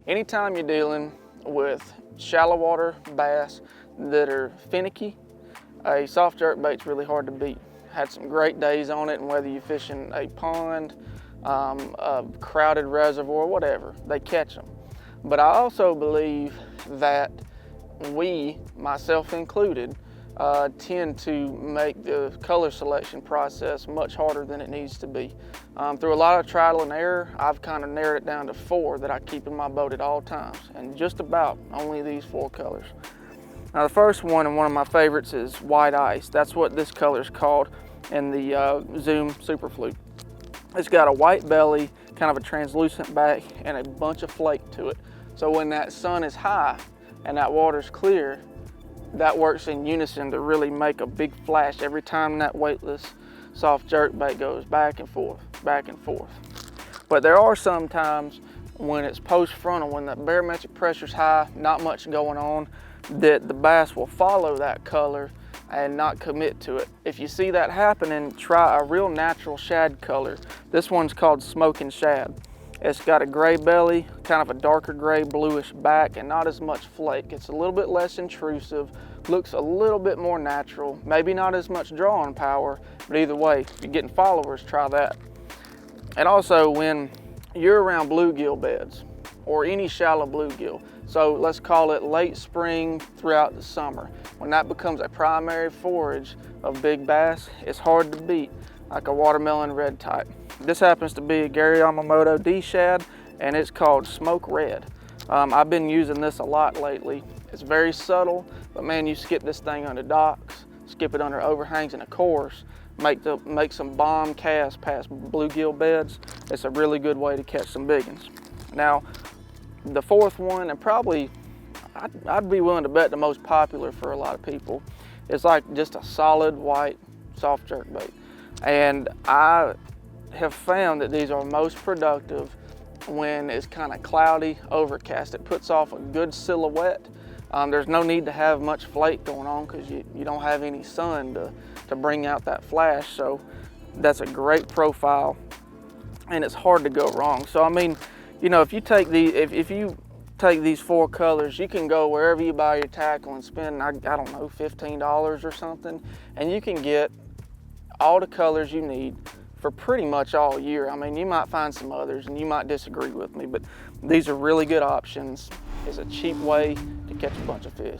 Anytime you're dealing with shallow water bass that are finicky, a soft jerkbait's really hard to beat. Had some great days on it, and whether you're fishing a pond, a crowded reservoir, whatever, they catch them. But I also believe that we, myself included, tend to make the color selection process much harder than it needs to be. Through a lot of trial and error, I've kind of narrowed it down to 4 that I keep in my boat at all times, and just about only these 4 colors. Now the first one, and one of my favorites, is white ice. That's what this color is called in the Zoom Super Fluke. It's got a white belly, kind of a translucent back, and a bunch of flake to it. So when that sun is high and that water's clear, that works in unison to really make a big flash every time that weightless soft jerkbait goes back and forth, back and forth. But there are some times when it's post-frontal, when the barometric pressure's high, not much going on, that the bass will follow that color and not commit to it. If you see that happening, try a real natural shad color. This one's called Smoking Shad. It's got a gray belly, kind of a darker gray bluish back, and not as much flake. It's a little bit less intrusive, looks a little bit more natural, maybe not as much drawing power, but either way, if you're getting followers, try that. And also, when you're around bluegill beds or any shallow bluegill, so let's call it late spring throughout the summer, when that becomes a primary forage of big bass, it's hard to beat, like a watermelon red type. This happens to be a Gary Yamamoto D Shad, and it's called Smoke Red. I've been using this a lot lately. It's very subtle, but man, you skip this thing under docks, skip it under overhangs, and of course, make some bomb casts past bluegill beds. It's a really good way to catch some big ones. Now, the fourth one, and probably I'd be willing to bet the most popular for a lot of people, is like just a solid white soft jerkbait. And I have found that these are most productive when it's kind of cloudy, overcast. It puts off a good silhouette. There's no need to have much flake going on because you don't have any sun to bring out that flash. So that's a great profile, and it's hard to go wrong. So I mean, you know, if you take these 4 colors, you can go wherever you buy your tackle and spend, I don't know, $15 or something, and you can get all the colors you need for pretty much all year. I mean, you might find some others and you might disagree with me, but these are really good options. It's a cheap way to catch a bunch of fish.